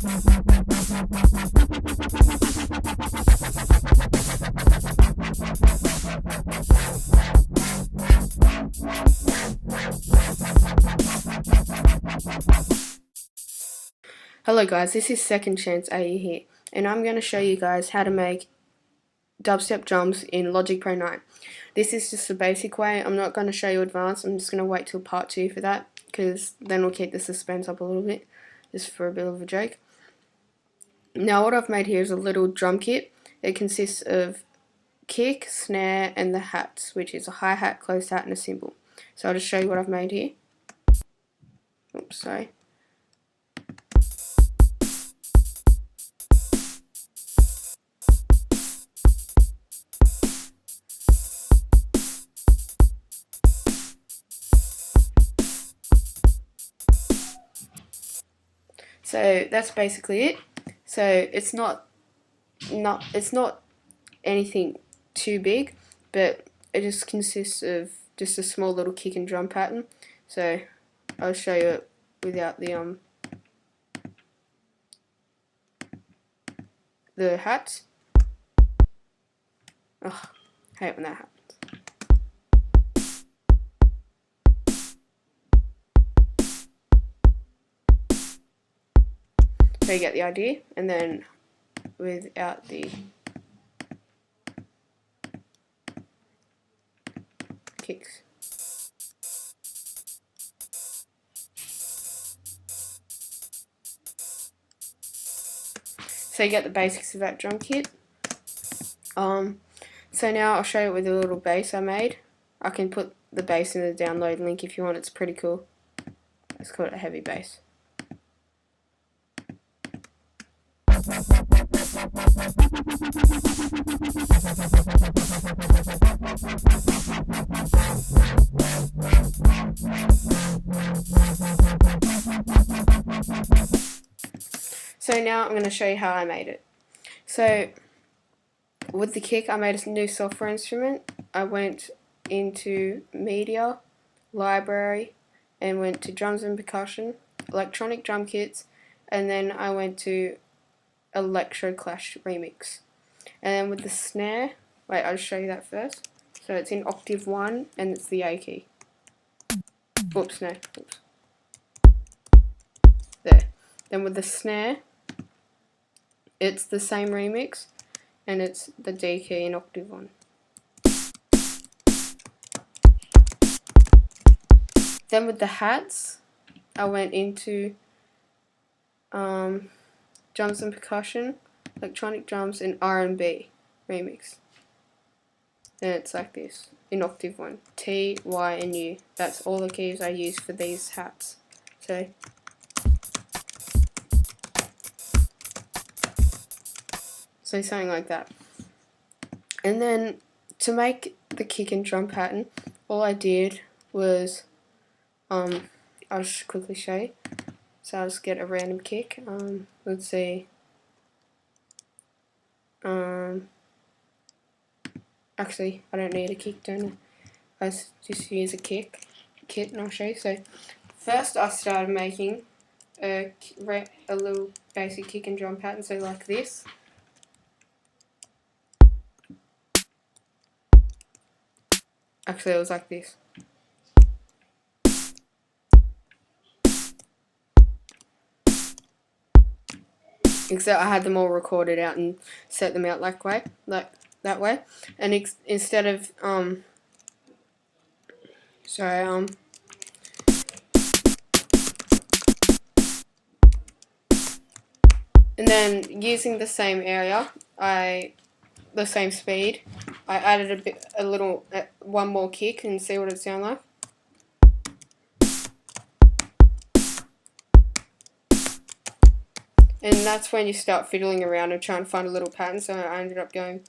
Hello guys, this is Second Chance AE here, and I'm going to show you guys how to make dubstep drums in Logic Pro 9. This is just the basic way. I'm not going to show you advanced. I'm just going to wait till part 2 for that, because then we'll keep the suspense up a little bit, just for a bit of a joke. Now what I've made here is a little drum kit. It consists of kick, snare, and the hats, which is a hi-hat, closed hat, and a cymbal. So I'll just show you what I've made here. Oops, sorry. So that's basically it. So it's not anything too big, but it just consists of just a small little kick and drum pattern. So I'll show you it without the hats. Ugh, hate when that happens. So you get the idea, and then without the kicks. So you get the basics of that drum kit. So now I'll show you with a little bass I made. I can put the bass in the download link if you want. It's pretty cool. It's called a heavy bass. So now I'm going to show you how I made it. So with the kick, I made a new software instrument. I went into Media, Library, and went to Drums and Percussion, Electronic Drum Kits, and then I went to Electro Clash Remix. And then with the snare, wait, I'll show you that first. So it's in octave 1 and it's the A key. Oops, no. Oops. There. Then with the snare, it's the same remix and it's the D key in octave 1. Then with the hats, I went into Drums and Percussion, Electronic Drums, and R&B remix. Then it's like this in octave 1. T, Y, and U. That's all the keys I use for these hats. So something like that. And then to make the kick and drum pattern, all I did was I'll just quickly show you. So I'll just get a random kick. Let's see. Actually, I don't need a kick, don't I? I just use a kit, and I'll show you. So first, I started making a little basic kick and drum pattern. So like this. Actually, it was like this. Except I had them all recorded out and set them out like that way. And instead of and then using the same area, the same speed, I added one more kick and see what it sounds like. And that's when you start fiddling around and trying to find a little pattern, so I ended up going.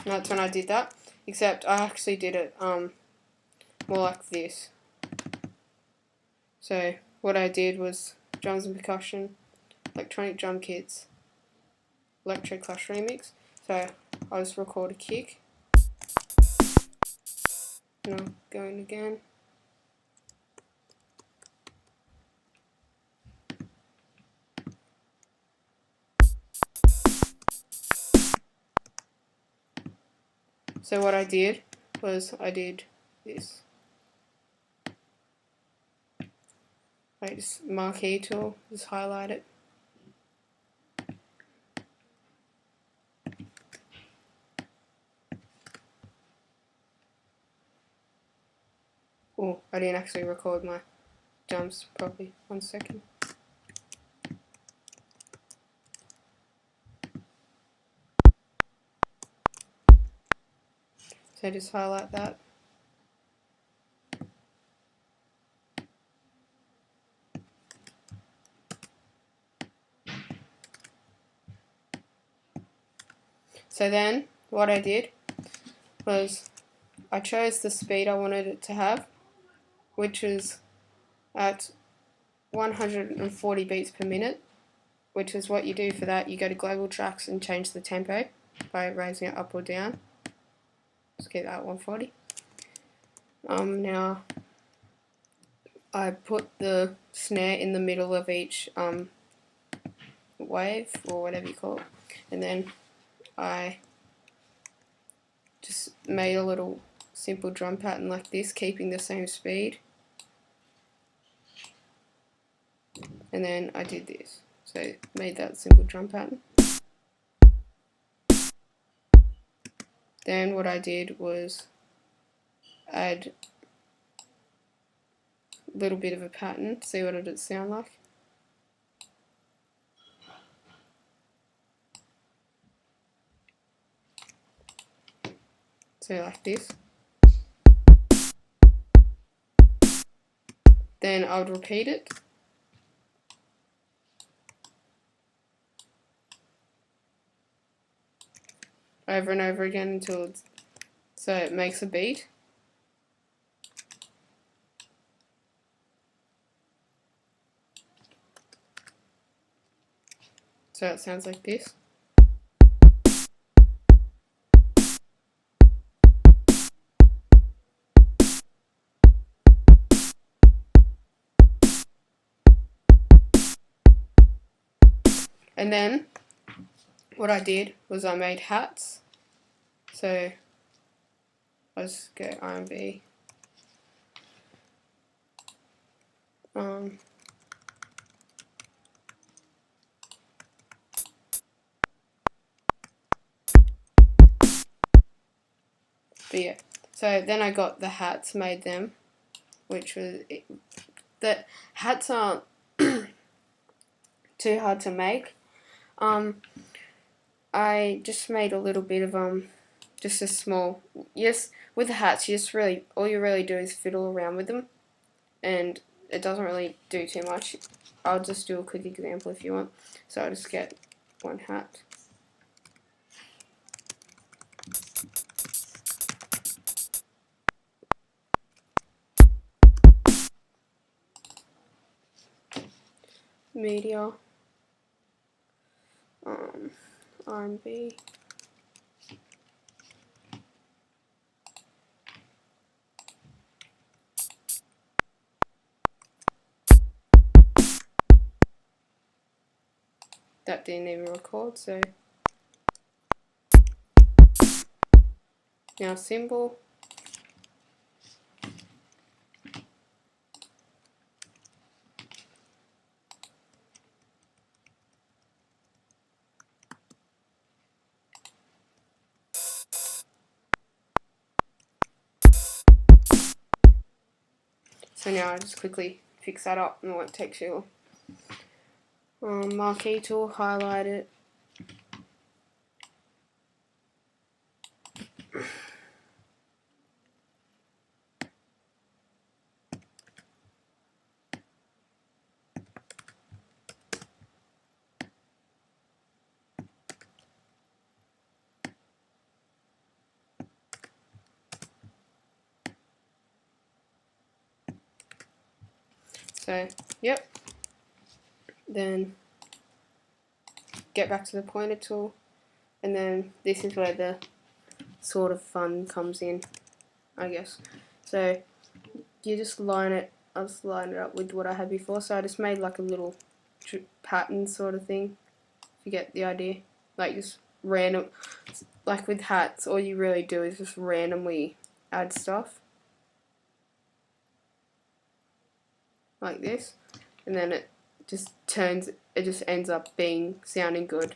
And that's when I did that, except I actually did it more like this. So what I did was Drums and Percussion, Electronic Drum Kits, Electro Clash Remix. So I'll just record a kick. And I'm going again. So what I did was I did this. I just marquee tool, just highlight it. Oh, I didn't actually record my jumps properly. 1 second. So just highlight that. So then what I did was I chose the speed I wanted it to have, which is at 140 beats per minute, which is what you do for that. You go to global tracks and change the tempo by raising it up or down. Let's keep that at 140. Now I put the snare in the middle of each wave, or whatever you call it, and then I just made a little simple drum pattern like this, keeping the same speed, and then I did this, so made that simple drum pattern. Then what I did was add a little bit of a pattern, see what it would sound like. So like this. Then I would repeat it. Over and over again until it's, so it makes a beat. So it sounds like this. And then what I did was I made hats. So I'll just go R&B. But yeah, so then I got the hats, made them, which was the hats aren't too hard to make. I just made a little bit of just a small. Yes, with the hats, you just really all you really do is fiddle around with them, and it doesn't really do too much. I'll just do a quick example if you want. So I'll just get one hat. Media, R&B, that didn't even record, so now cymbal, so now I just quickly fix that up and it won't take too long. Marquee tool, highlight it. So, yep. Then get back to the pointer tool, and then this is where the sort of fun comes in, I guess. So you just line it, I'll just line it up with what I had before. So I just made like a little pattern sort of thing, if you get the idea. Like just random, like with hats, all you really do is just randomly add stuff. Like this. And then it just ends up sounding good.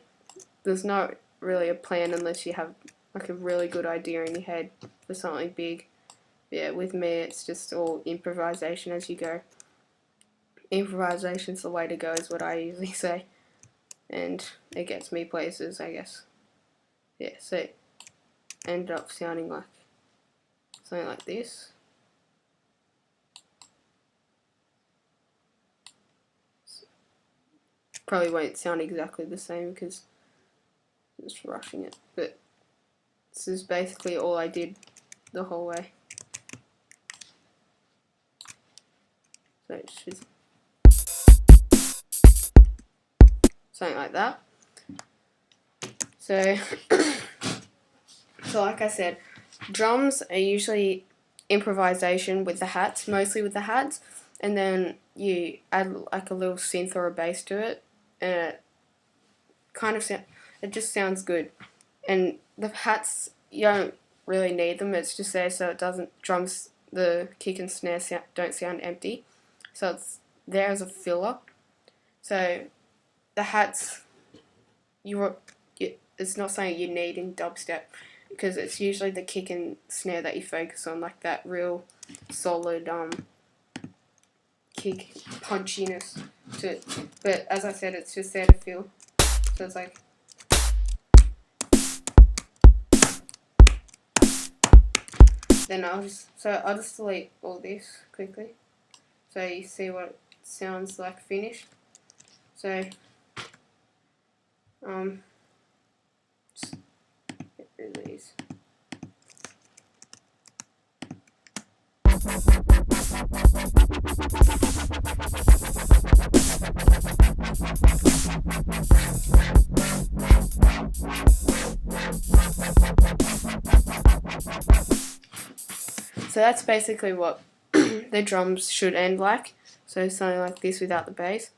There's not really a plan unless you have like a really good idea in your head for something big. Yeah, with me it's just all improvisation as you go. Improvisation's the way to go is what I usually say. And it gets me places, I guess. Yeah, so it ended up sounding like something like this. Probably won't sound exactly the same because I'm just rushing it, but this is basically all I did the whole way. So it's just something like that. So, so like I said, drums are usually improvisation with the hats, mostly with the hats, and then you add like a little synth or a bass to it, and it kind of it just sounds good. And the hats, you don't really need them, it's just there so it doesn't, the kick and snare don't sound empty, so it's there as a filler. So the hats, it's not something you need in dubstep, because it's usually the kick and snare that you focus on, like that real solid kick punchiness to it. But as I said, it's just there to feel. So it's like, then I'll just delete all this quickly so you see what it sounds like finished. So just get rid of these. So that's basically what the drums should end like. So something like this without the bass.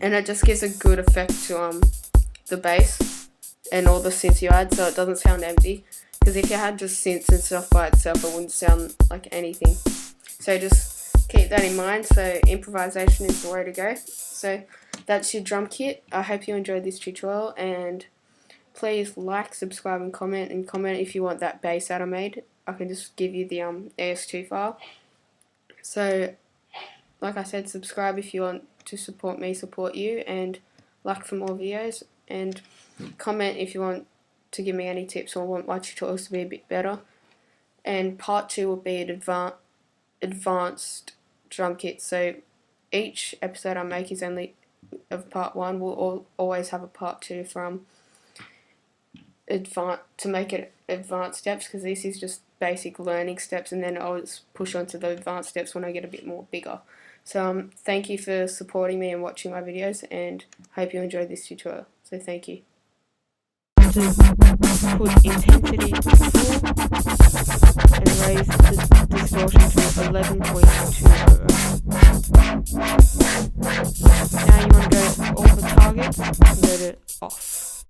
And it just gives a good effect to the bass and all the synths you add, so it doesn't sound empty. Because if you had just synths and stuff by itself, it wouldn't sound like anything. So just keep that in mind. So improvisation is the way to go. So that's your drum kit. I hope you enjoyed this tutorial, and please like, subscribe and comment if you want that bass that I made. I can just give you the AS2 file. So like I said, subscribe if you want to support me, support you, and like for more videos, and comment if you want to give me any tips or want my tutorials to be a bit better. And part 2 will be an advanced drum kit. So each episode I make is only of part 1. We'll always have a part 2 from to make it advanced steps, because this is just basic learning steps, and then I'll just push on to the advanced steps when I get a bit more bigger. So thank you for supporting me and watching my videos, and hope you enjoyed this tutorial. So thank you. To put intensity to 4 and raise the distortion to 11.20. Now you want to go to all the targets and go to off.